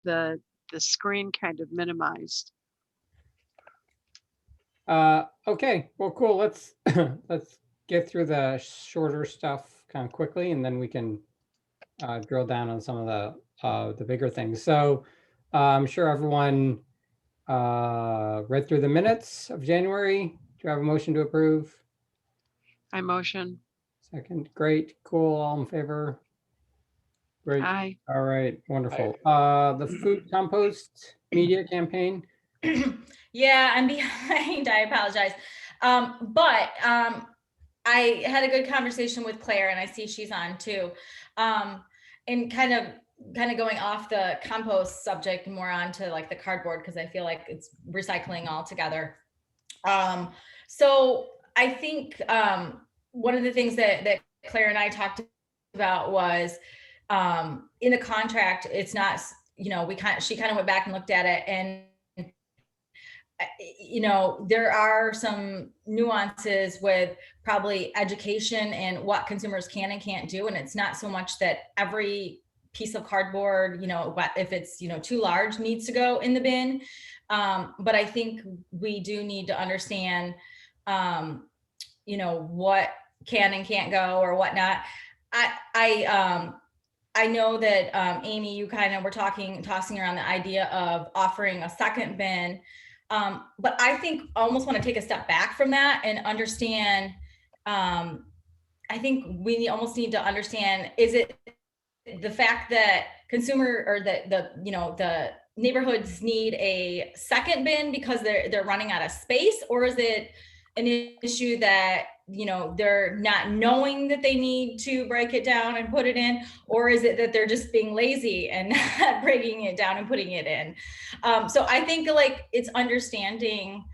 the screen kind of minimized. Okay, well, cool. Let's let's get through the shorter stuff kind of quickly, and then we can drill down on some of the bigger things. So I'm sure everyone read through the minutes of January. Do you have a motion to approve? I motion. Second, great, cool. All in favor? Great. Aye. All right, wonderful. The food compost media campaign. Yeah, I'm behind. I apologize. But I had a good conversation with Claire, and I see she's on too. And kind of going off the compost subject, more onto like the cardboard, because I feel like it's recycling altogether. So I think one of the things that Claire and I talked about was in the contract, it's not, she kind of went back and looked at it, and there are some nuances with probably education and what consumers can and can't do. And it's not so much that every piece of cardboard, if it's, too large, needs to go in the bin. But I think we do need to understand, what can and can't go or whatnot. I know that Amy, you kind of were tossing around the idea of offering a second bin. But I think I almost want to take a step back from that and understand, I think we almost need to understand, is it the fact that consumer or the neighborhoods need a second bin because they're running out of space, or is it an issue that they're not knowing that they need to break it down and put it in, or is it that they're just being lazy and not breaking it down and putting it in? So I think like it's understanding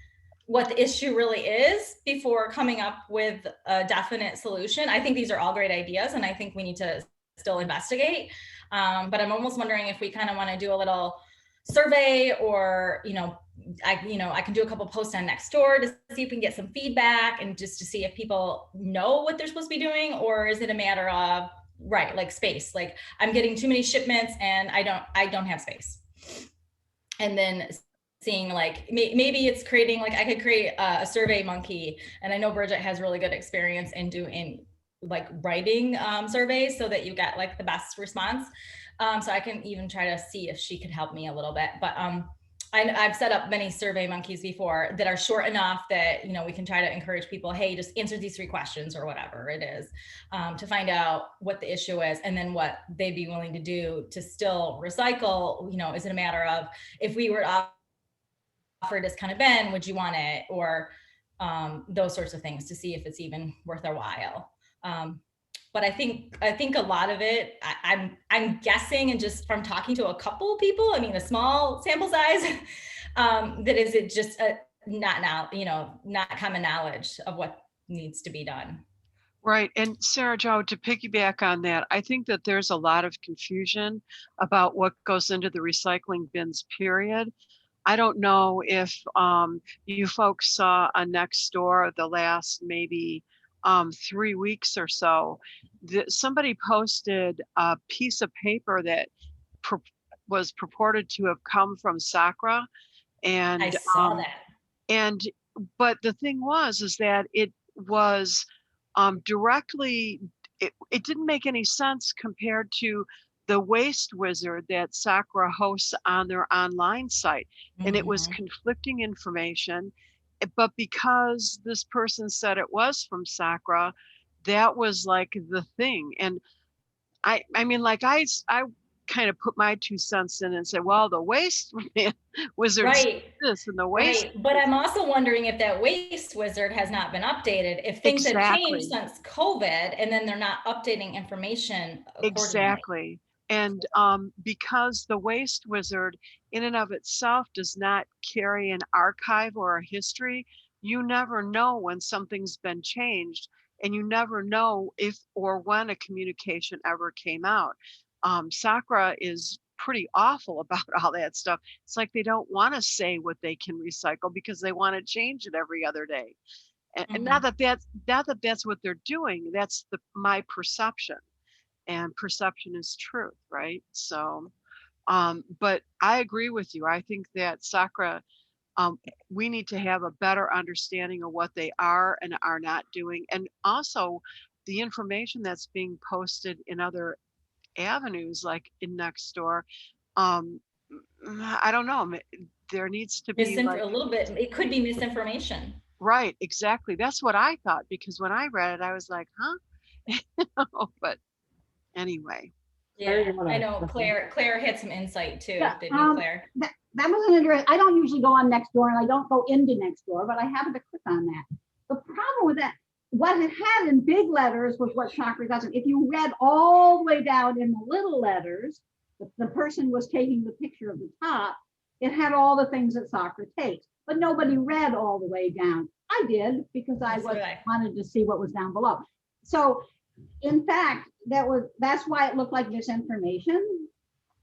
what the issue really is before coming up with a definite solution. I think these are all great ideas, and I think we need to still investigate. But I'm almost wondering if we kind of want to do a little survey, or I can do a couple posts on Nextdoor to see if we can get some feedback, and just to see if people know what they're supposed to be doing, or is it a matter of like space, like I'm getting too many shipments and I don't have space. And then seeing like maybe it's creating, like I could create a Survey Monkey, and I know Bridget has really good experience in doing like writing surveys so that you get like the best response. So I can even try to see if she could help me a little bit. But I've set up many Survey Monkeys before that are short enough that, we can try to encourage people, hey, just answer these 3 questions or whatever it is, to find out what the issue is, and then what they'd be willing to do to still recycle. Is it a matter of, if we were to offer this kind of bin, would you want it? Or those sorts of things, to see if it's even worth our while. But I think a lot of it, I'm guessing, and just from talking to a couple of people, I mean, a small sample size, that is it just not common knowledge of what needs to be done. Right. And Sarah Jo, to piggyback on that, I think that there's a lot of confusion about what goes into the recycling bins, period. I don't know if you folks saw on Nextdoor the last maybe 3 weeks or so, somebody posted a piece of paper that was purported to have come from Sakra, and I saw that. And but the thing is that it was directly, it didn't make any sense compared to the Waste Wizard that Sakra hosts on their online site. And it was conflicting information. But because this person said it was from Sakra, that was like the thing. And I mean, like I kind of put my 2 cents in and said, well, the Waste Wizard said this, and the Waste. Right. But I'm also wondering if that Waste Wizard has not been updated, if things have changed since COVID, and then they're not updating information accordingly. Exactly. And because the Waste Wizard in and of itself does not carry an archive or a history, you never know when something's been changed, and you never know if or when a communication ever came out. Sakra is pretty awful about all that stuff. It's like they don't want to say what they can recycle because they want to change it every other day. And not that that's what they're doing. That's my perception. And perception is truth, right? So But I agree with you. I think that Sakra, we need to have a better understanding of what they are and are not doing. And also the information that's being posted in other avenues, like in Nextdoor. Um, I don't know. There needs to be like, A little bit, it could be misinformation. right, exactly. That's what I thought, because when I read it, I was like, huh? But anyway. Claire, Yeah, you wanna I know jump in? Claire had some insight too, Yeah, didn't you, Claire? That was an interesting. I don't usually go on Nextdoor and I don't go into Nextdoor, but I happened to click on that. The problem with that, what it had in big letters was what Sakra doesn't. If you read all the way down in the little letters, the person was taking the picture of the top, it had all the things that Sakra takes, but nobody read all the way down. I did, because I So did I. wanted to see what was down below. So in fact, that's why it looked like misinformation,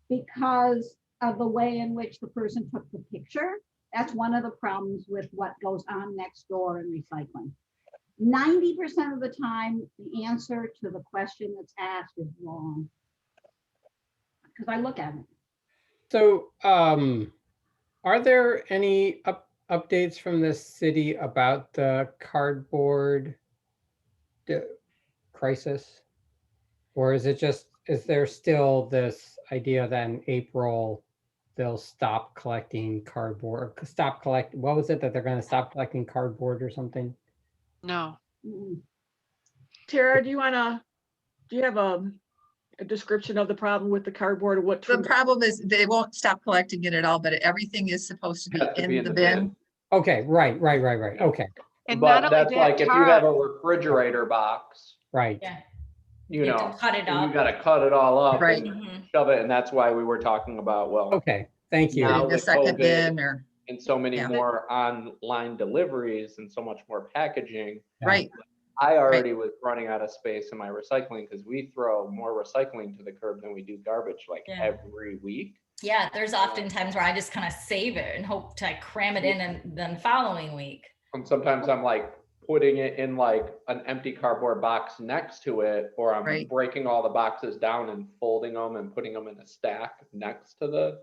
because of the way in which the person took the picture. That's one of the problems with what goes on Nextdoor and recycling. 90% of the time, the answer to the question that's asked is wrong. Because I look at it. So, are there any updates from the city about the cardboard crisis? Or is it just, is there still this idea that in April they'll stop collecting cardboard, what was it that they're gonna stop collecting cardboard or something? No. Mm. Tara, do you have a description of the problem with the cardboard, or what? The problem is they won't stop collecting it at all, but everything is supposed to Has to be in the bin. Okay, right. Okay, And But not only that's that, like if you have Tara, a refrigerator box, right. Yeah. you You have know, to cut it you up. gotta cut it all up Right. and Mhm. shove it, and that's why we were talking about, well, Okay, thank you. Now In the with second COVID, bin or, and so many Yeah. more online deliveries and so much more packaging. Yeah. right, I already was running out of space in my recycling because we throw more recycling to the curb than we do garbage, like Yeah. every week. Yeah, there's often times where I just kind of save it and hope to cram it in and then following week. And sometimes I'm like putting it in like an empty cardboard box next to it, or I'm Right. breaking all the boxes down and folding them and putting them in a stack next to the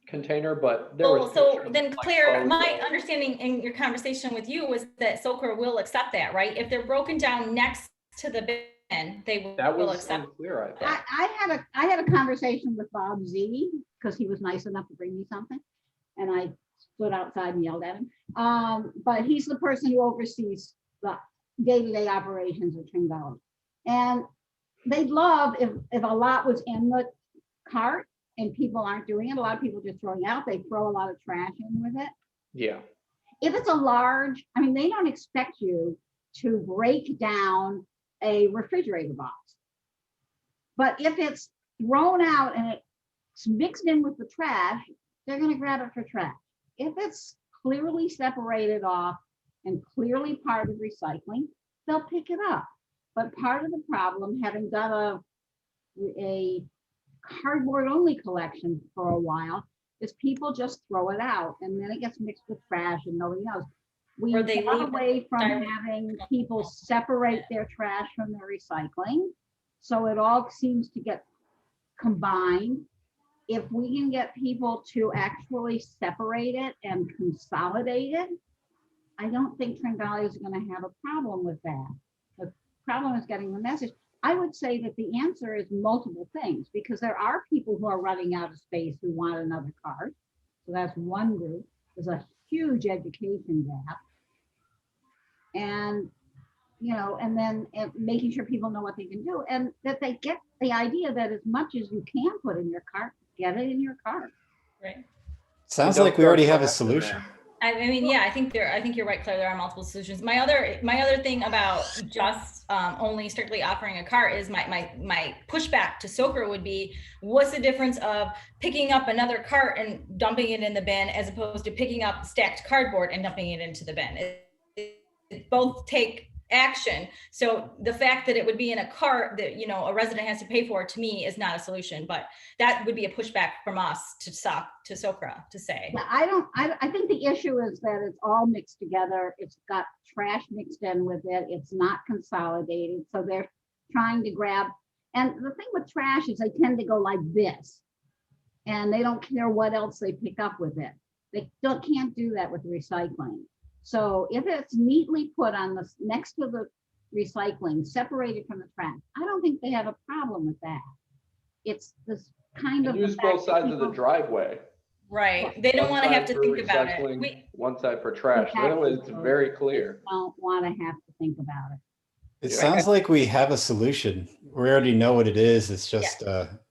container. But there was So pictures then of, like, Claire, my photos. understanding in your conversation with you was that Sokra will accept that, right? If they're broken down next to the bin, they That will was accept. unclear, I thought. I had a conversation with Bob Z, because he was nice enough to bring me something, and I stood outside and yelled at him. But he's the person who oversees the day-to-day operations of Tringali. And they'd love if a lot was in the cart and people aren't doing it. A lot of people just throwing out. They throw a lot of trash in with it. Yeah. If it's a large, I mean, they don't expect you to break down a refrigerator box. But if it's thrown out and it's mixed in with the trash, they're going to grab it for trash. If it's clearly separated off and clearly part of recycling, they'll pick it up. But part of the problem, having done a cardboard only collection for a while, is people just throw it out and then it gets mixed with trash and nobody knows. We Or they got leave away from direct- having people separate their trash from their recycling. So it all seems to get combined. If we can get people to actually separate it and consolidate it, I don't think Tringali is going to have a problem with that. The problem is getting the message. I would say that the answer is multiple things, because there are people who are running out of space who want another cart. So that's one group. There's a huge education gap. And, you know, and then making sure people know what they can do, and that they get the idea that as much as you can put in your cart, get it in your cart. Right. Sounds Don't like we throw already have a trash in solution. there. I mean, yeah, I think you're right, Claire. There are multiple solutions. My other thing about just only strictly offering a cart is my pushback to Sokra would be, what's the difference of picking up another cart and dumping it in the bin as opposed to picking up stacked cardboard and dumping it into the bin? It both take action. So the fact that it would be in a cart that, you know, a resident has to pay for, to me, is not a solution. But that would be a pushback from us to Sokra to say. Yeah, I think the issue is that it's all mixed together. It's got trash mixed in with it. It's not consolidated. So they're trying to grab. And the thing with trash is they tend to go like this. and they don't care what else they pick up with it. They can't do that with recycling. So if it's neatly put on the, next to the recycling, separated from the trash, I don't think they have a problem with that. It's this kind of. And the use fact both that sides of the people- driveway. Right. They don't One want to have side to for think about it. recycling, One side for trash. That way it's very clear. Don't want to have to think about it. It Yeah. sounds like we have a solution. We already know what it is. It's just,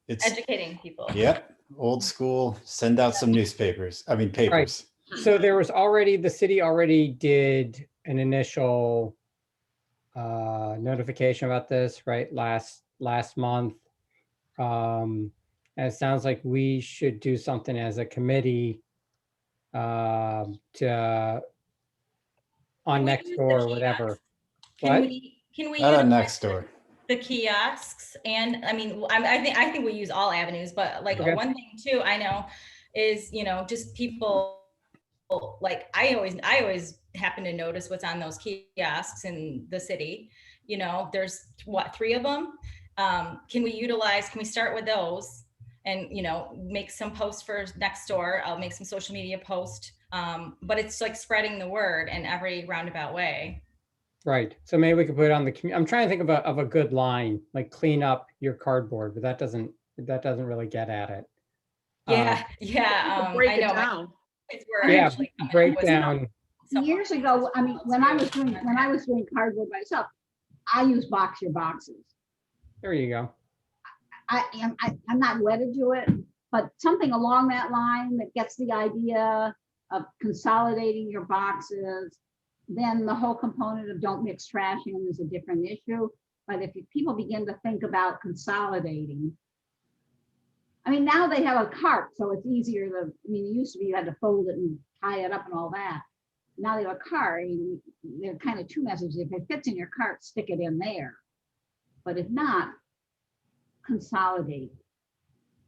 it's, Educating people. yep, old school. Send out some newspapers. I mean, papers. So there was already, the city already did an initial notification about this, right? Last month. And it sounds like we should do something as a committee to on Can we next use the door or kiosks? whatever. Can What? we Not on utilize next door. the kiosks? And I mean, I think we use all avenues, but like Okay. one thing too, I know is, just people, like I always happen to notice what's on those kiosks in the city. There's what, 3 of them? Can we start with those and, make some posts for next door? I'll make some social media post. But it's like spreading the word in every roundabout way. Right. So maybe we could put it on the, I'm trying to think of a good line, like clean up your cardboard, but that doesn't really get at it. Yeah. Break I it know. down. Yeah, break down. Years ago, I mean, when I was doing cardboard myself, I used box your boxes. There you go. I'm not wedded to it, but something along that line that gets the idea of consolidating your boxes. Then the whole component of don't mix trash in is a different issue. But if people begin to think about consolidating, I mean, now they have a cart, so it's easier to, I mean, it used to be you had to fold it and tie it up and all that. Now they have a cart. I mean, there are kind of 2 messages. If it fits in your cart, stick it in there. But if not, consolidate.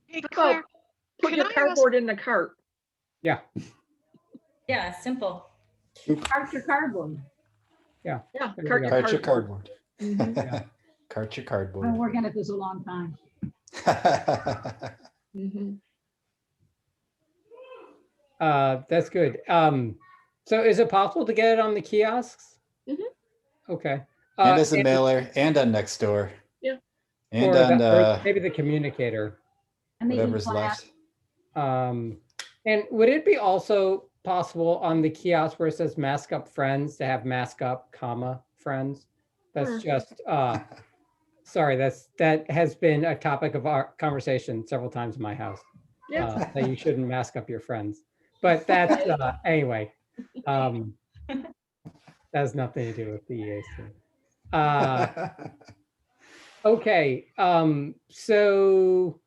Hey, So Claire, put can your I ask- cardboard in the cart. Yeah. Yeah, simple. Cart your cardboard. Yeah, There you cart go. Cart your cardboard. cardboard. Mhm, Cart your I've been cardboard. working at this a long time. mhm. That's good. So is it possible to get it on the kiosks? Mhm. Okay. And as a mailer and on next door. Yeah. And or on or maybe the communicator. And the whatever's e-blast. left. And would it be also possible on the kiosk where it says mask up friends to have mask up, comma, friends? That's just, sorry, that has been a topic of our conversation several times in my house. Yeah. That you shouldn't mask up your friends. But that's, anyway, that has nothing to do with the EAC. Okay, so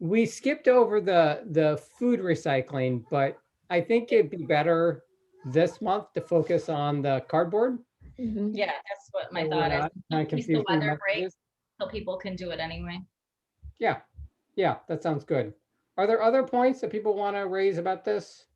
we skipped over the food recycling, but I think it'd be better this month to focus on the cardboard. Mhm. Yeah, that's what my So we're thought is. not Use the confusing weather break messages. so people can do it anyway. Yeah, that sounds good. Are there other points that people want to raise about this?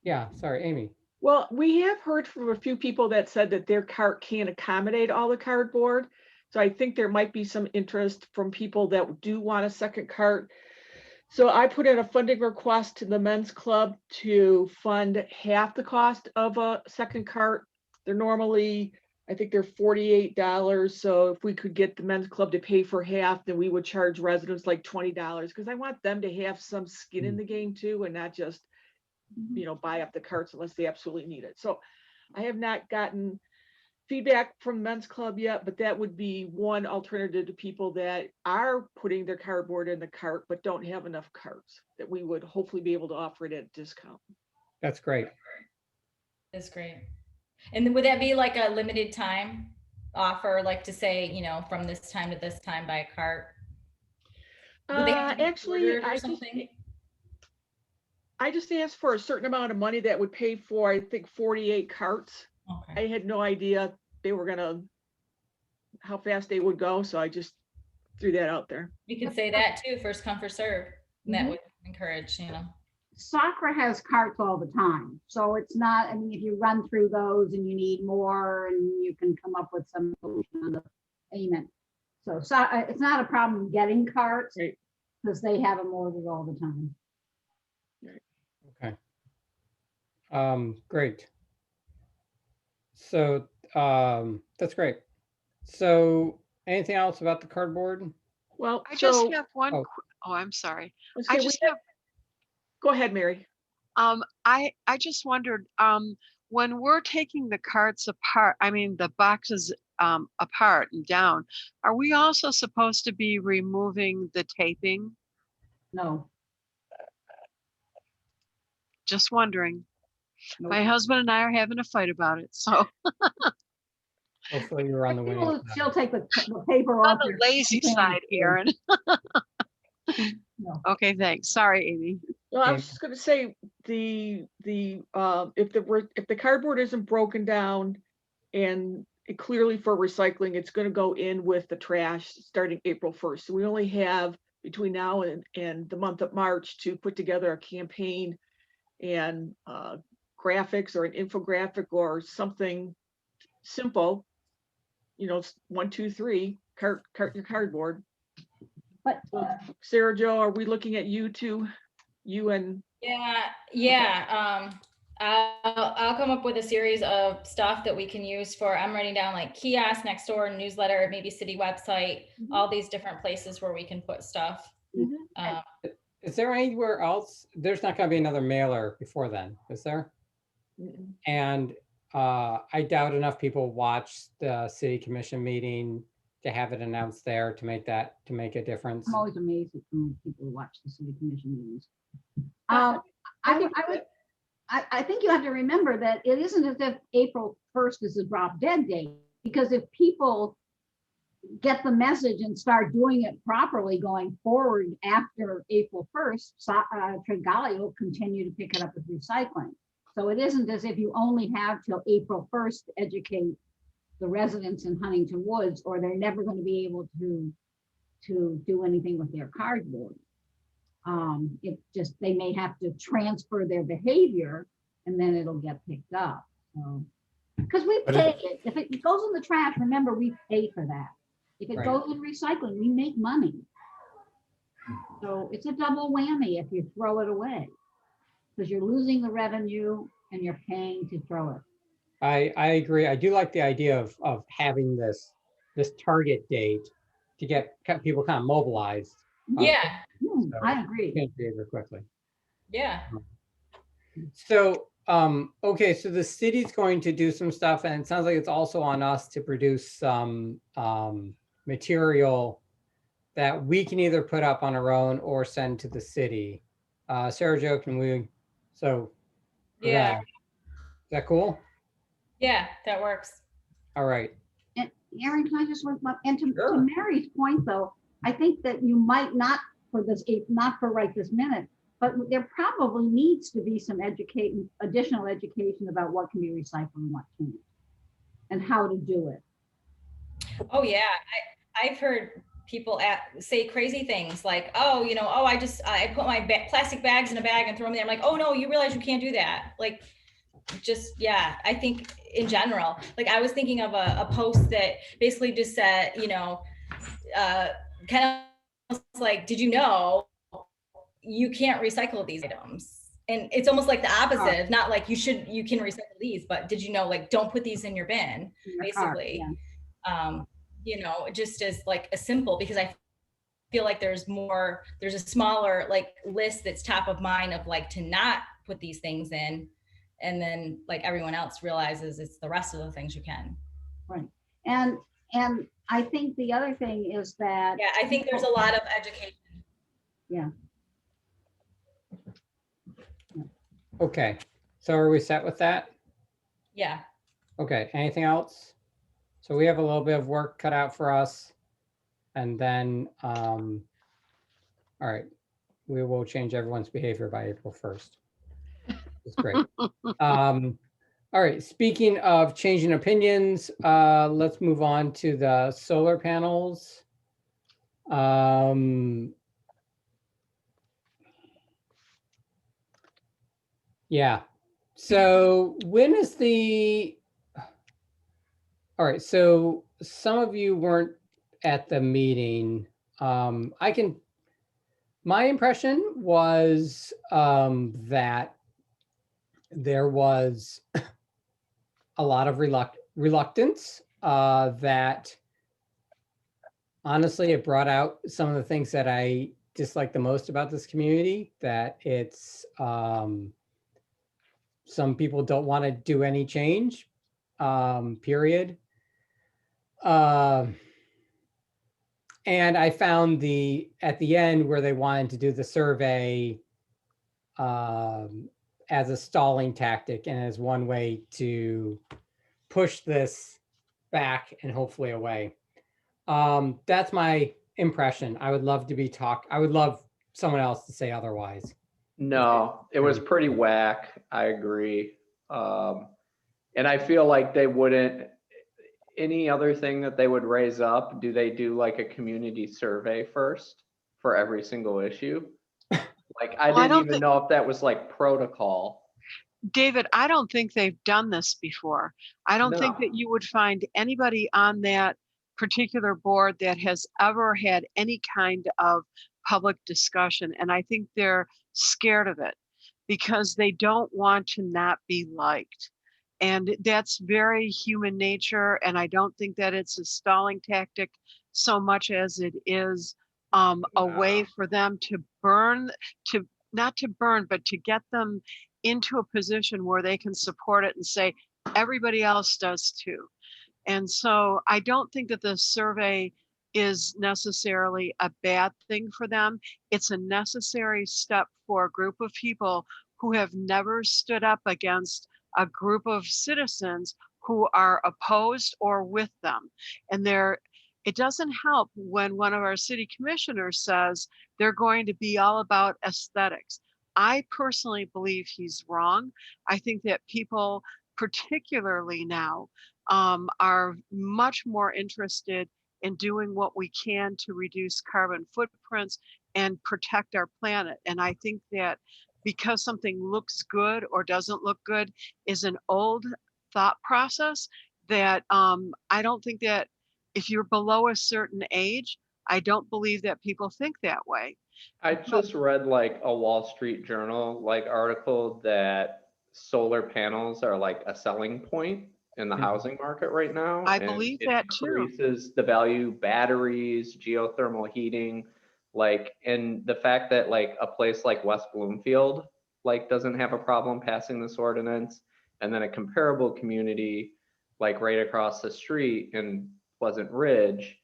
Yeah, sorry, Amy. Well, we have heard from a few people that said that their cart can't accommodate all the cardboard. So I think there might be some interest from people that do want a second cart. So I put in a funding request to the men's club to fund half the cost of a second cart. They're normally, I think they're $48. So if we could get the men's club to pay for half, then we would charge residents like $20 because I want them to have some skin in the game too and not just, buy up the carts unless they absolutely need it. So I have not gotten feedback from men's club yet, but that would be one alternative to people that are putting their cardboard in the cart, but don't have enough carts that we would hopefully be able to offer it at a discount. That's great. That's great. And then would that be like a limited time offer, like to say, from this time to this time by a cart? Would they have to be Actually, ordered or something? I just asked for a certain amount of money that would pay for, I think, 48 carts. Okay. I had no idea they were how fast they would go. So I just threw that out there. You could say that too, first come, first serve. And that Mhm. would encourage, Soccer has carts all the time. So it's not, I mean, if you run through those and you need more and you can come up with some solution on the payment. So it's not a problem getting carts. Right. because they have them ordered all the time. Okay. Great. So, that's great. So anything else about the cardboard? Well, I just so, have one, oh. oh, I'm sorry. let's I say we just have- have, go ahead, Mary. I just wondered, when we're taking the carts apart, I mean, the boxes, apart and down, are we also supposed to be removing the taping? No. Just wondering. nope. My husband and I are having a fight about it, so Hopefully you're on the People winning will side. still take the paper on off. the their lazy containers, side, too. Aaron. No. Okay, thanks. Sorry, Amy. Well, I Okay. was just gonna say, if the cardboard isn't broken down and clearly for recycling, it's gonna go in with the trash starting April 1st. So we only have between now and the month of March to put together a campaign and graphics or an infographic or something simple. You know, 1, 2, 3, cart your cardboard. But So, Sarah Jo, are we looking at you and Yeah. I'll come up with a series of stuff that we can use for, I'm writing down like kiosk, next door, newsletter, maybe city website, Mhm. all these different places where we can put stuff. Mhm. Um, Is there anywhere else? There's not gonna be another mailer before then, is there? Mm-mm. And I doubt enough people watch the city commission meeting to have it announced there to make a difference. I'm always amazed at some people who watch the city commission meetings. I I think you have to remember that it isn't as if April 1st is a drop dead date, because if people get the message and start doing it properly going forward after April 1st, Tregali will continue to pick it up with recycling. So it isn't as if you only have till April 1st to educate the residents in Huntington Woods, or they're never going to be able to do anything with their cardboard. It just, they may have to transfer their behavior and then it'll get picked up. So, because we But pay it- it. If it goes in the trash, remember, we pay for that. If it Right. goes in recycling, we make money. So it's a double whammy if you throw it away, because you're losing the revenue and you're paying to throw it. I agree. I do like the idea of having this target date to get people kind of mobilized. yeah, I agree. Change behavior quickly. yeah. So, okay, so the city's going to do some stuff, and it sounds like it's also on us to produce some material that we can either put up on our own or send to the city. Sarah Jo, can we, so. Yeah. Is that cool? Yeah, that works. All right. And Aaron, can I just, and to Sure. Mary's point though, I think that you might not for this, not for right this minute, but there probably needs to be some additional education about what can be recycled and what can't, and how to do it. Oh yeah, I've heard people say crazy things like, oh, I put my plastic bags in a bag and throw them there. I'm like, oh no, you realize you can't do that. Like, just, yeah, I think in general, like I was thinking of a post that basically just said, kind of like, did you know you can't recycle these items? And it's almost like the opposite of not like you can recycle these, but did you know, like, don't put these in your bin, In your cart, basically. yeah. Just as like a simple, because I feel like there's a smaller like list that's top of mind of like to not put these things in. And then like everyone else realizes it's the rest of the things you can. Right. And I think the other thing is that. Yeah, I think there's a lot of education. Yeah. Okay. So are we set with that? Yeah. Okay. Anything else? So we have a little bit of work cut out for us. And then, all right, we will change everyone's behavior by April 1st. It's great. All right, speaking of changing opinions, let's move on to the solar panels. Yeah, so when is all right, so some of you weren't at the meeting. My impression was that there was a lot of reluctance, that honestly, it brought out some of the things that I dislike the most about this community, that it's some people don't want to do any change, period. And I found at the end where they wanted to do the survey as a stalling tactic and as one way to push this back and hopefully away. That's my impression. I would love someone else to say otherwise. No, it was pretty whack. I agree. And I feel like they wouldn't, any other thing that they would raise up, do they do like a community survey first for every single issue? Like, I didn't even know if that was like protocol. David, I don't think they've done this before. I don't think that you would find anybody on that particular board that has ever had any kind of public discussion. And I think they're scared of it because they don't want to not be liked. And that's very human nature. And I don't think that it's a stalling tactic so much as it is a way for them to not to burn, but to get them into a position where they can support it and say, everybody else does too. And so I don't think that the survey is necessarily a bad thing for them. It's a necessary step for a group of people who have never stood up against a group of citizens who are opposed or with them. And it doesn't help when one of our city commissioners says they're going to be all about aesthetics. I personally believe he's wrong. I think that people, particularly now, are much more interested in doing what we can to reduce carbon footprints and protect our planet. And I think that because something looks good or doesn't look good is an old thought process that I don't think that if you're below a certain age, I don't believe that people think that way. I just read like a Wall Street Journal like article that solar panels are like a selling point in the housing market right now. I and believe it that too. increases the value, batteries, geothermal heating, like, and the fact that like a place like West Bloomfield like doesn't have a problem passing this ordinance, and then a comparable community like right across the street in Pleasant Ridge,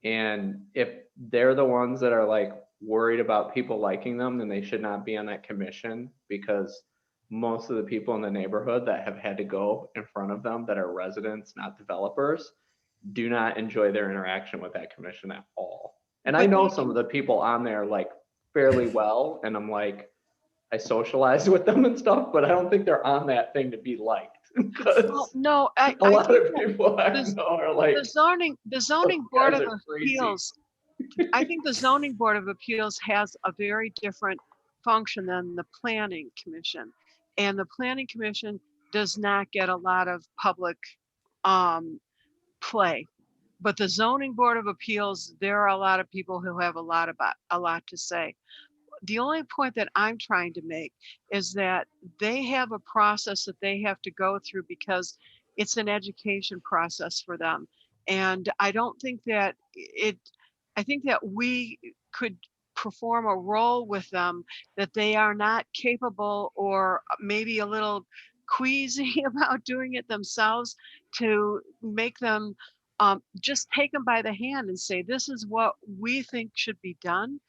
and if they're the ones that are like worried about people liking them, then they should not be on that commission, because most of the people in the neighborhood that have had to go in front of them that are residents, not developers, do not enjoy their interaction with that commission at all. And I know some of the people on there like fairly well, and I'm like, I socialize with them and stuff, but I don't think they're on that thing to be liked. Well, no, a lot of people I know are like, the zoning board of guys are crazy. appeals. I think the zoning board of appeals has a very different function than the planning commission, and the planning commission does not get a lot of public play. But the zoning board of appeals, there are a lot of people who have a lot to say. The only point that I'm trying to make is that they have a process that they have to go through because it's an education process for them. And I don't think that I think that we could perform a role with them that they are not capable or maybe a little queasy about doing it themselves, to make them just take them by the hand and say, this is what we think should be done.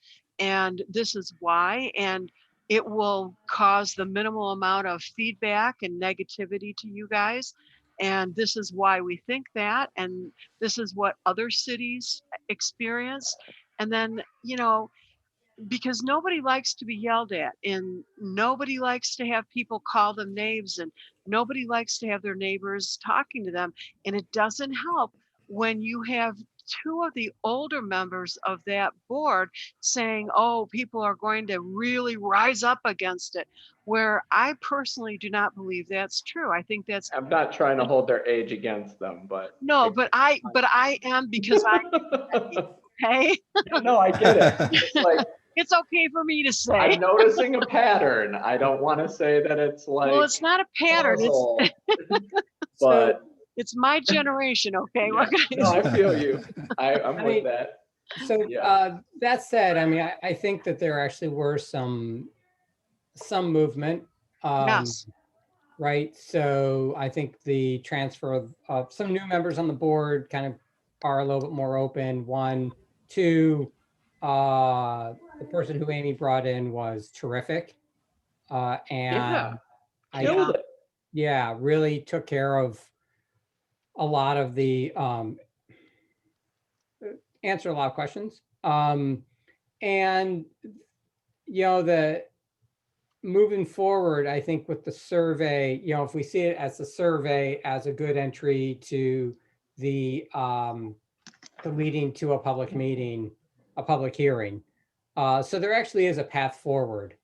And this is why, and it will cause the minimal amount of feedback and negativity to you guys. And this is why we think that, and this is what other cities experience. And then, because nobody likes to be yelled at, and nobody likes to have people call them names, and nobody likes to have their neighbors talking to them. And it doesn't help when you have two of the older members of that board saying, oh, people are going to really rise up against it, where I personally do not believe that's true. I think that's, I'm not trying to hold their age against them, but no, but I am, because I okay. No, I get it. It's like, It's okay for me to say. I'm noticing a pattern. I don't want to say that it's like. Well, it's not a pattern. causal, So, But It's my generation, okay? We're yeah, no, gonna- I feel you. I'm I with mean, that. so Yeah. that said, I mean, I think that there actually were some movement. Yes, Right. So I think the transfer of some new members on the board kind of are a little bit more open. One, two, the person who Amy brought in was terrific. Yeah. And I, Killed it. yeah, really took care of a lot of the, answered a lot of questions. And, you know, moving forward, I think with the survey, you know, if we see it as the survey as a good entry to the leading to a public meeting, a public hearing. So there actually is a path forward.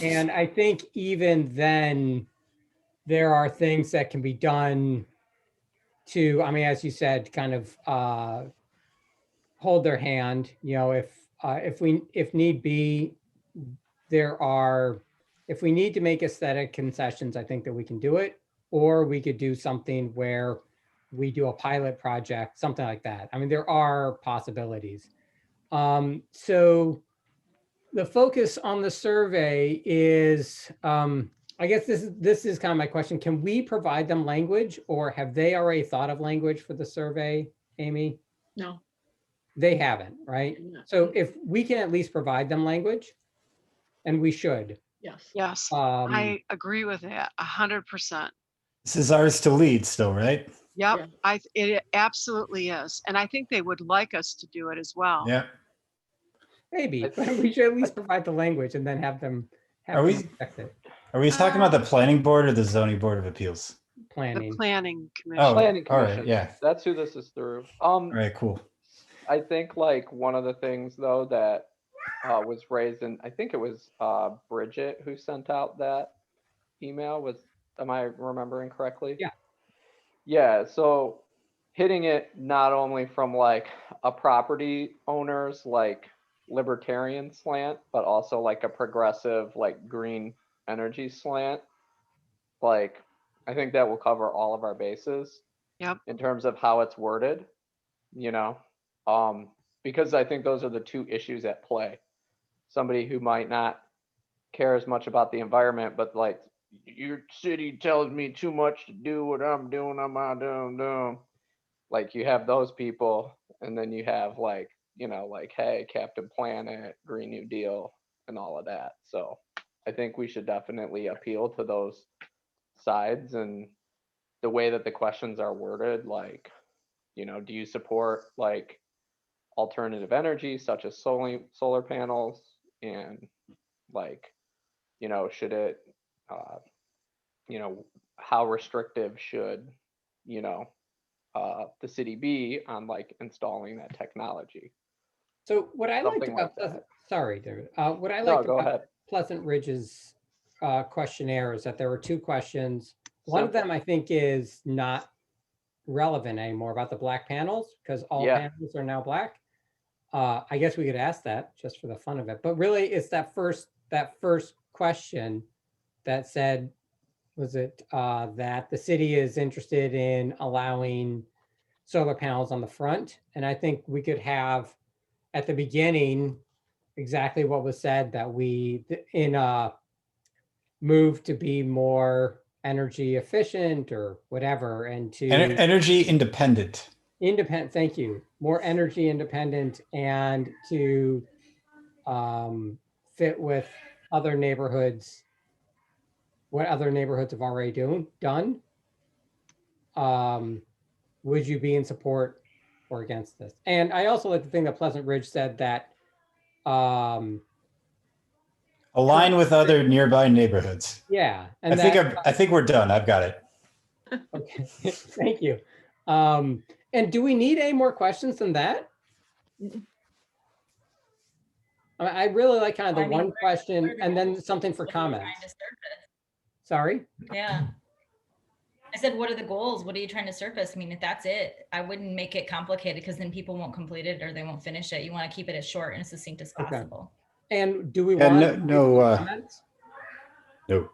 And I think even then, there are things that can be done to, I mean, as you said, kind of hold their hand, you know, if need be, if we need to make aesthetic concessions, I think that we can do it, or we could do something where we do a pilot project, something like that. I mean, there are possibilities. So the focus on the survey is, I guess this is kind of my question. Can we provide them language, or have they already thought of language for the survey, Amy? No. They haven't, right? No. So if we can at least provide them language, and we should. Yes. yes, Um, I agree with that 100%. This is ours to lead still, right? Yep, Yeah. it absolutely is. And I think they would like us to do it as well. Yeah. Maybe, but we should at least provide the language and then have them Are we- respect it. Are we talking about the planning board or the zoning board of appeals? The Planning. planning Oh, commission. Planning all right, commission. yeah. That's who this is through. All right, cool. I think like one of the things though that was raised, and I think it was Bridget who sent out that email. Am I remembering correctly? Yeah. Yeah. So hitting it not only from like a property owner's like libertarian slant, but also like a progressive like green energy slant. Like I think that will cover all of our bases. Yep. In terms of how it's worded, you know, because I think those are the two issues at play. Somebody who might not care as much about the environment, but like your city tells me too much to do what I'm doing, doing. Like you have those people, and then you have like, you know, like, hey, Captain Planet, Green New Deal, and all of that. So I think we should definitely appeal to those sides, and the way that the questions are worded, like, you know, do you support like alternative energy such as solar panels, and like, you know, should it you know, how restrictive should, you know, the city be on like installing that technology? So what I liked Something like about, Pleasant, sorry, David, what I No, liked go about ahead. Pleasant Ridge's questionnaire is that there were two questions. One of Simple. them I think is not relevant anymore, about the black panels, because all Yeah. panels are now black. I guess we could ask that just for the fun of it, but really it's that first question that said, was it that the city is interested in allowing solar panels on the front? And I think we could have at the beginning exactly what was said, that we in a move to be more energy efficient or whatever, and to Energy independent. independent, thank you, more energy independent, and to fit with other neighborhoods, what other neighborhoods have already done. Would you be in support or against this? And I also like the thing that Pleasant Ridge said, that Align with other nearby neighborhoods. yeah, I and think that, I think we're done. I've got it. okay, thank you. And do we need any more questions than that? I really like kind of the I mean, one where- question where do and we- then something for what are you trying comments. to surface? Sorry? Yeah. I said, what are the goals? What are you trying to surface? I mean, if that's it, I wouldn't make it complicated, because then people won't complete it or they won't finish it. You want to keep it as short and succinct as Okay. possible. And do we Yeah, want? no, no.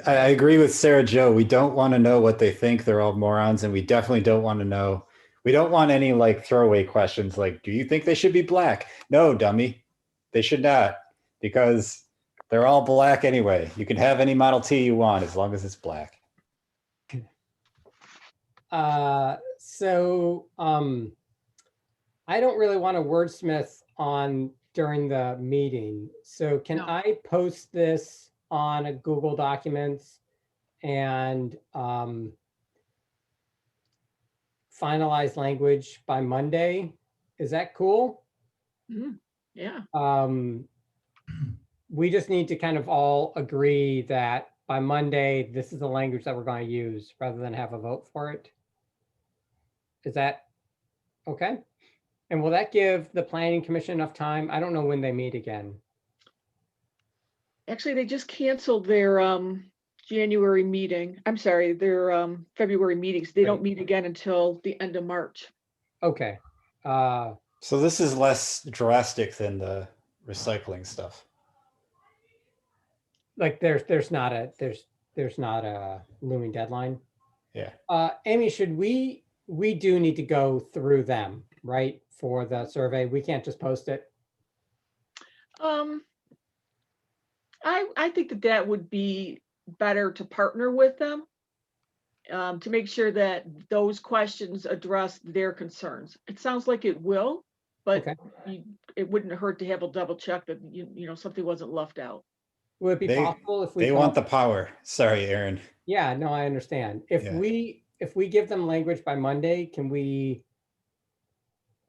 I agree with Sarah Joe. We don't want to know what they think. They're all morons, and we definitely don't want to know. We don't want any like throwaway questions like, "Do you think they should be black?" No, dummy, they should not, because they're all black anyway. You can have any Model T you want as long as it's black. I don't really want to wordsmith on during the meeting. So can No. I post this on a Google Documents and finalize language by Monday? Is that cool? Yeah. We just need to kind of all agree that by Monday, this is the language that we're going to use rather than have a vote for it. Is that okay? And will that give the Planning Commission enough time? I don't know when they meet again. Actually, they just canceled their January meeting. I'm sorry, their February meetings. They don't Right. meet again until the end of March. Okay. So this is less drastic than the recycling stuff. Like there's not a looming deadline. Yeah. Amy, we do need to go through them, right? For the survey. We can't just post it. I think that would be better to partner with them to make sure that those questions address their concerns. It sounds like it will, but Okay. it wouldn't hurt to have a double check that something wasn't left out. Would it be possible if we They come want up- the power. Sorry, Aaron. Yeah, no, I understand. If Yeah. we give them language by Monday, can we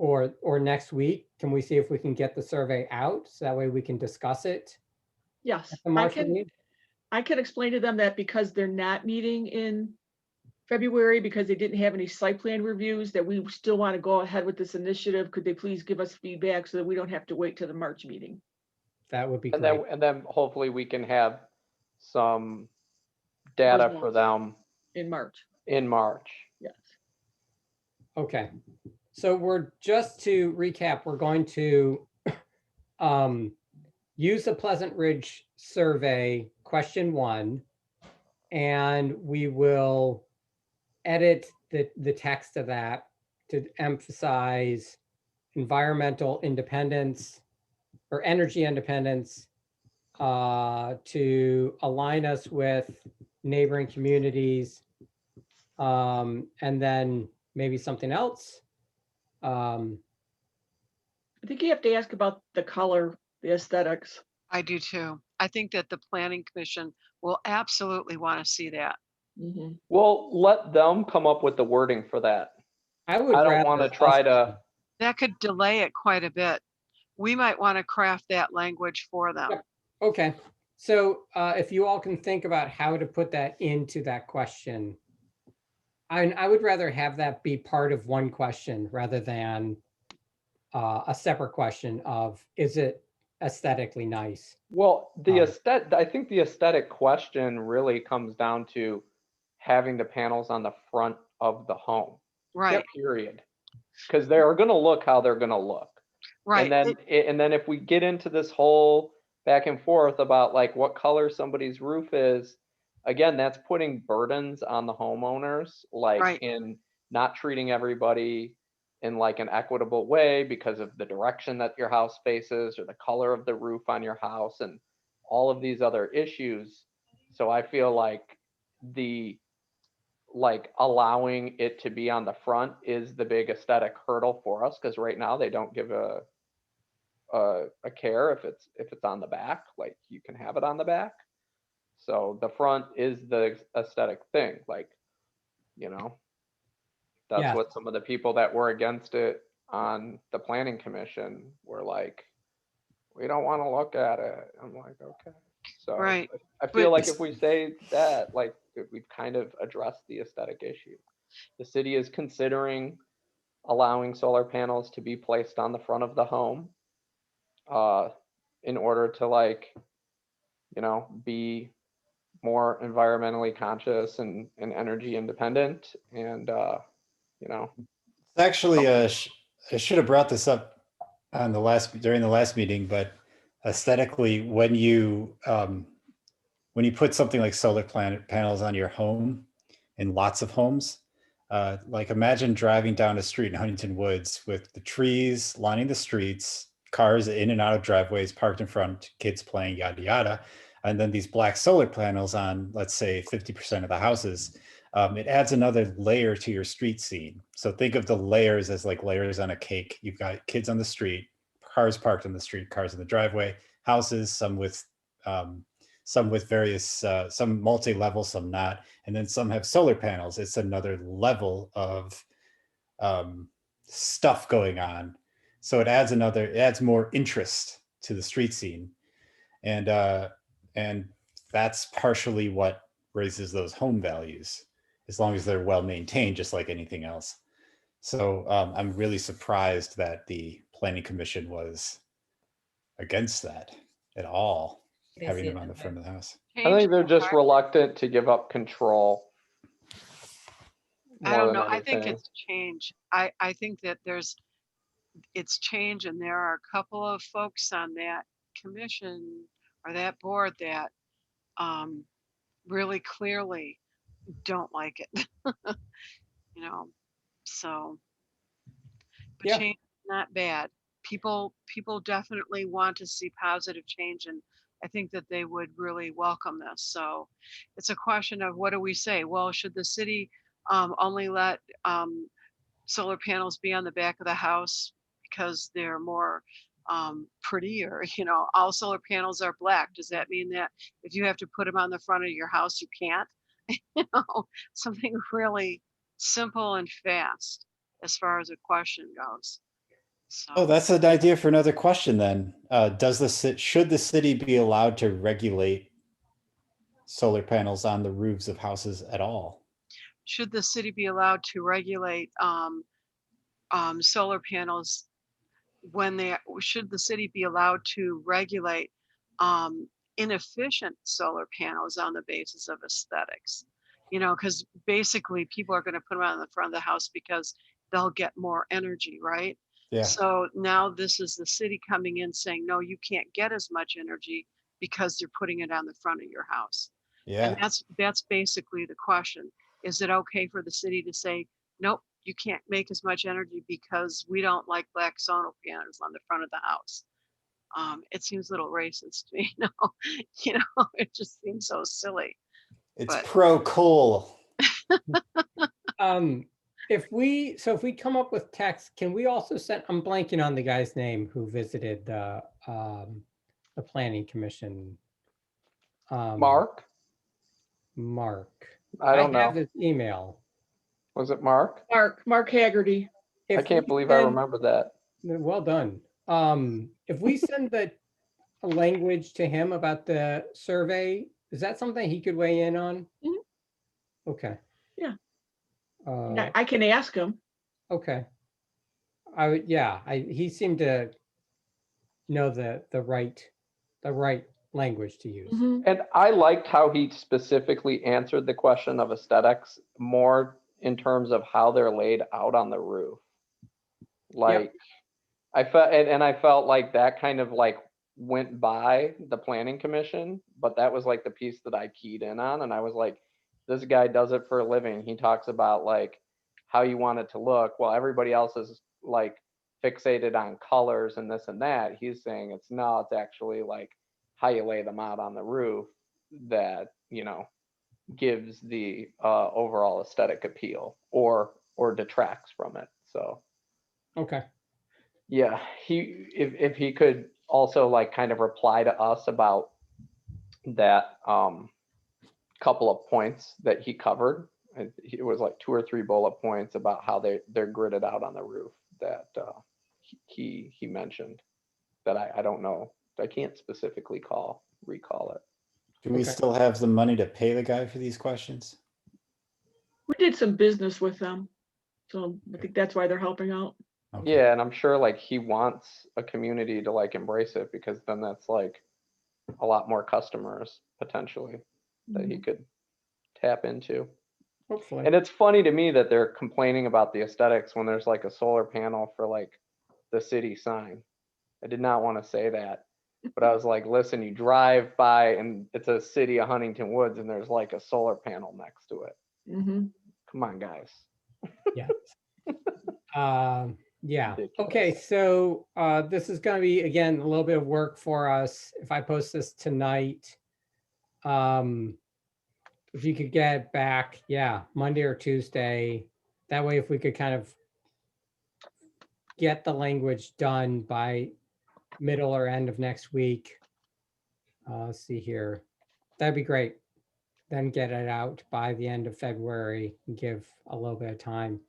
or next week, can we see if we can get the survey out so that way we can discuss it Yes, at the March meeting? I can explain to them that because they're not meeting in February because they didn't have any site plan reviews, that we still want to go ahead with this initiative. Could they please give us feedback so that we don't have to wait till the March meeting? That would be And great. then hopefully we can have some data for Results. them In March, in March. yes. Okay. So we're just to recap, we're going to use the Pleasant Ridge survey question 1, and we will edit the text of that to emphasize environmental independence or energy independence to align us with neighboring communities, and then maybe something else. I think you have to ask about the color, the aesthetics. I do too. I think that the Planning Commission will absolutely want to see that. Mhm. Well, let them come up with the wording for that. I would I don't rather want to us- try to, That could delay it quite a bit. We might want to craft that language for them. Yep. Okay, so if you all can think about how to put that into that question, I would rather have that be part of one question rather than a separate question of, is it aesthetically nice? well, the Um, I think the aesthetic question really comes down to having the panels on the front of the home, Right, period. Because they're going to look how they're going to look. right. And then if we get into this whole back and forth about like what color somebody's roof is, again, that's putting burdens on the homeowners, like Right. in not treating everybody in like an equitable way because of the direction that your house faces or the color of the roof on your house and all of these other issues. So I feel like allowing it to be on the front is the big aesthetic hurdle for us, because right now they don't give a care if it's on the back. Like, you can have it on the back. So the front is the aesthetic thing, like, that's Yes. what some of the people that were against it on the Planning Commission were like, we don't want to look at it. I'm like, okay. So Right. I feel But- like if we say that, like, we've kind of addressed the aesthetic issue. The city is considering allowing solar panels to be placed on the front of the home in order to, like, be more environmentally conscious and energy independent. And Actually, I should have brought this up on during the last meeting, but aesthetically, when you put something like solar panels on your home, in lots of homes, like imagine driving down a street in Huntington Woods with the trees lining the streets, cars in and out of driveways parked in front, kids playing, yada yada, and then these black solar panels on, let's say, 50% of the houses. It adds another layer to your street scene. So think of the layers as like layers on a cake. You've got kids on the street, cars parked on the street, cars in the driveway, houses, some with various, some multi-level, some not, and then some have solar panels. It's another level of stuff going on. So it adds more interest to the street scene. And that's partially what raises those home values, as long as they're well maintained, just like anything else. So I'm really surprised that the Planning Commission was against that at all, They having see them it on the that front way. of the house. I think Change they're the just heart- reluctant to give up control. I more don't than know. I think anything. it's change. I think that it's change, and there are a couple of folks on that commission or that board that really clearly don't like it. You know, so but Yeah. change is not bad. People definitely want to see positive change, and I think that they would really welcome this. So it's a question of, what do we say? Well, should the city only let solar panels be on the back of the house because they're more pretty, or all solar panels are black? Does that mean that if you have to put them on the front of your house, you can't? Something really simple and fast as far as a question goes. So, Oh, that's an idea for another question then. Should the city be allowed to regulate solar panels on the roofs of houses at all? should the city be allowed to regulate solar panels should the city be allowed to regulate inefficient solar panels on the basis of aesthetics? Because basically people are going to put them on the front of the house because they'll get more energy, right? Yeah. So now this is the city coming in saying, no, you can't get as much energy because you're putting it on the front of your house. And Yeah. that's basically the question. Is it okay for the city to say, nope, you can't make as much energy because we don't like black solar panels on the front of the house? It seems a little racist to me. No, it just seems so silly. It's But- pro coal. If we come up with text, can we also send, I'm blanking on the guy's name who visited the Planning Commission. Mark? Mark. I don't have know. his email. Was it Mark? Mark Haggerty. I If can't we believe I send- remember that. Well done. If we send the language to him about the survey, is that something he could weigh in on? Mhm. Okay. Yeah. Uh, I can ask him. okay. He seemed to know the right language to use. Mhm. And I liked how he specifically answered the question of aesthetics more in terms of how they're laid out on the roof. Like, I felt like that kind of like went by the Planning Commission, but that was like the piece that I keyed in on. And I was like, this guy does it for a living. He talks about like how you want it to look. Well, everybody else is like fixated on colors and this and that. He's saying it's actually like how you lay them out on the roof that, gives the overall aesthetic appeal or detracts from it. So Okay. yeah, if he could also like kind of reply to us about that couple of points that he covered. It was like 2 or 3 bullet points about how they're gridded out on the roof that he mentioned that I don't know. I can't specifically recall it. Do we Okay. still have the money to pay the guy for these questions? We did some business with them. So I think that's why they're helping out. Okay. Yeah, and I'm sure like he wants a community to like embrace it, because then that's like a lot more customers potentially that he could tap into. hopefully. And it's funny to me that they're complaining about the aesthetics when there's like a solar panel for like the city sign. I did not want to say that, but I was like, listen, you drive by and it's a city of Huntington Woods and there's like a solar panel next to it. Mhm. Come on, guys. Yeah. Yeah. Ridiculous. Okay. So this is going to be, again, a little bit of work for us. If I post this tonight, if you could get back, yeah, Monday or Tuesday. That way, if we could kind of get the language done by middle or end of next week. Let's see here. That'd be great. Then get it out by the end of February and give a little bit of time to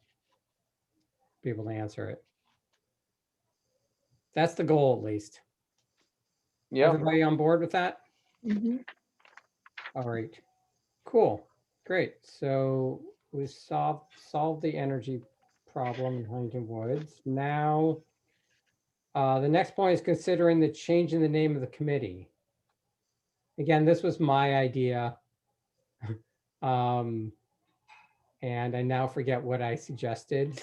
be able to answer it. That's the goal, at least. Yeah. Everybody on board with that? Mhm. All right. Cool. Great. So we solved the energy problem in Huntington Woods. Now, the next point is considering the change in the name of the committee. Again, this was my idea. And I now forget what I suggested.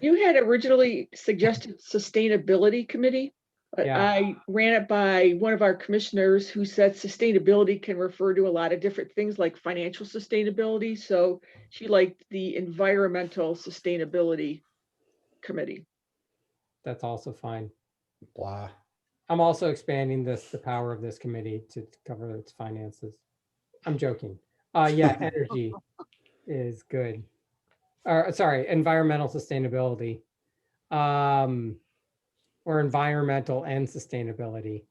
You had originally suggested sustainability committee, but Yeah. I ran it by one of our commissioners who said sustainability can refer to a lot of different things like financial sustainability. So she liked the environmental sustainability committee. That's also fine. Blah. I'm also expanding the power of this committee to cover its finances. I'm joking. Yeah, energy is good. Or sorry, environmental sustainability. Or environmental and sustainability,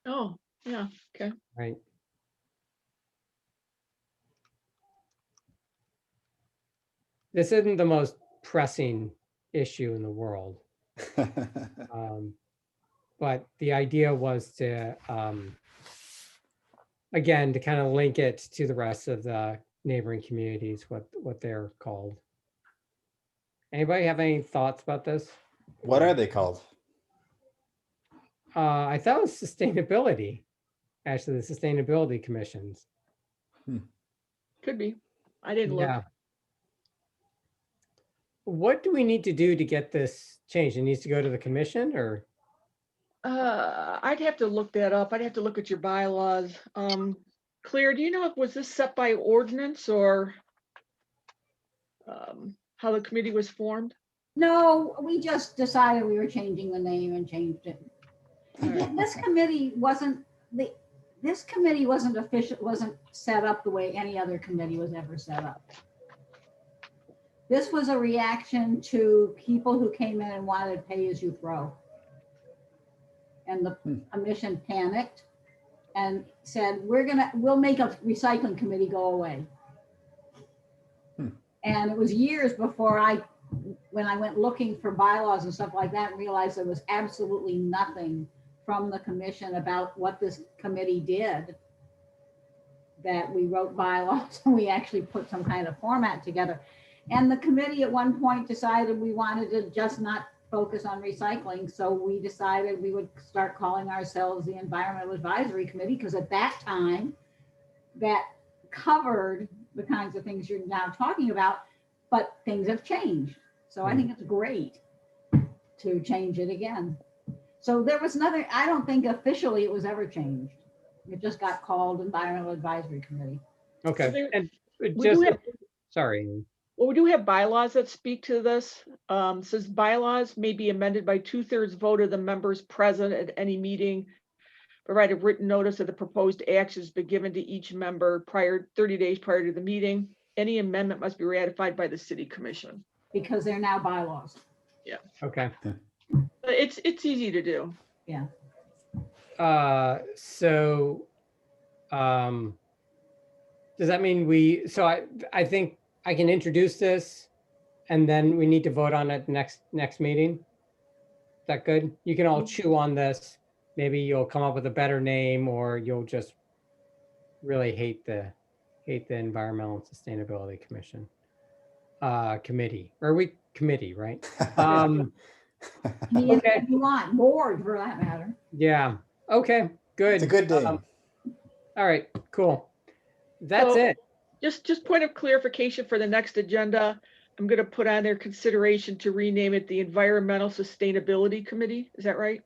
Oh, yeah, okay. right? This isn't the most pressing issue in the world. But the idea was to, again, to kind of link it to the rest of the neighboring communities, what they're called. Anybody have any thoughts about this? What are they called? I thought it was sustainability, actually, the sustainability commissions. Could be. I didn't look. Yeah. What do we need to do to get this changed? It needs to go to the commission or? I'd have to look that up. I'd have to look at your bylaws. Claire, do you know if was this set by ordinance or how the committee was formed? No, we just decided we were changing the name and changed it. This committee wasn't official, wasn't set up the way any other committee was ever set up. This was a reaction to people who came in and wanted pay as you throw. And the commission panicked and said, we'll make a recycling committee go away. And it was years before when I went looking for bylaws and stuff like that and realized there was absolutely nothing from the commission about what this committee did, that we wrote bylaws and we actually put some kind of format together. And the committee at one point decided we wanted to just not focus on recycling. So we decided we would start calling ourselves the Environmental Advisory Committee, because at that time that covered the kinds of things you're now talking about, but things have changed. So I think it's great to change it again. So there was nothing, I don't think officially it was ever changed. It just got called Environmental Advisory Committee. Okay. there- And We just, do have, sorry. well, we do have bylaws that speak to this. Says bylaws may be amended by 2/3 vote of the members present at any meeting. Provide a written notice of the proposed actions be given to each member 30 days prior to the meeting. Any amendment must be ratified by the city commission. Because they're now bylaws. Okay. It's easy to do. So, does that mean so I think I can introduce this and then we need to vote on it next meeting? Is that good? You can all chew on this. Maybe you'll come up with a better name, or you'll just really hate the Environmental and Sustainability Commission committee, or committee, right? Okay. If you want, board for that matter. Yeah. Okay. Good. It's a good name. All right. Cool. That's So- it. Just point of clarification for the next agenda. I'm gonna put on their consideration to rename it the Environmental Sustainability Committee. Is that right?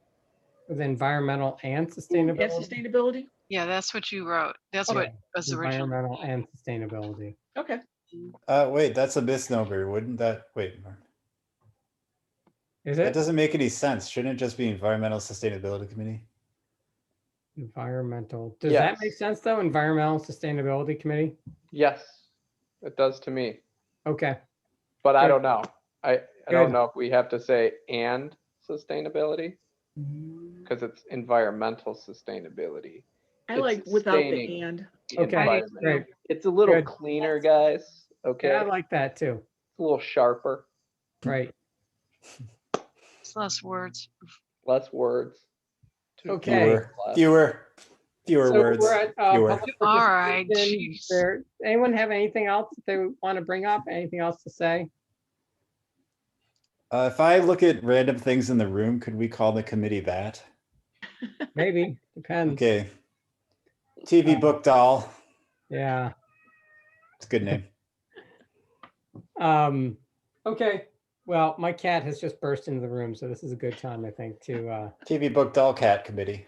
With environmental and And sustainability. sustainability? Yeah, that's what you wrote. That's Yeah, what was originally. environmental and sustainability. Okay. Wait, that's a misnomer. Wouldn't that, wait, Is that it doesn't make any sense. Shouldn't it just be Environmental Sustainability Committee? environmental? Does that make Yes. sense though? Environmental sustainability committee? Yes, it does to me, Okay. but I Good. don't know. I don't Good. know if we have to say and sustainability, because it's environmental sustainability. I It's like without the sustaining and. the Okay, environment. great. It's a little Good. cleaner, guys, okay? Yeah, I It's like that too. a little sharper, Right. It's less words. less words. Okay. Fewer So words. we're at, Fewer. public All right, participation. jeez. Anyone have anything else that they want to bring up? Anything else to say? If I look at random things in the room, could we call the committee that? Maybe, depends. Okay. TV book doll. Yeah. It's a good name. Okay. Well, my cat has just burst into the room, so this is a good time, I think, to TV book doll cat committee.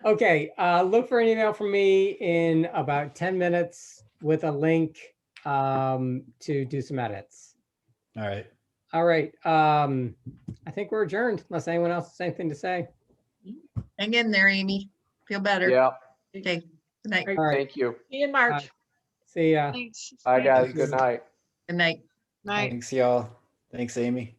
okay, look for an email from me in about 10 minutes with a link to do some edits. All right. All right. I think we're adjourned unless anyone else has anything to say. Hang in there, Amy. Feel better. Yeah, Okay, good night. All right. thank you. See you in March. See ya. Thanks. Bye, guys. Thanks. Good night. Good night. Night. Thanks, y'all. Thanks, Amy.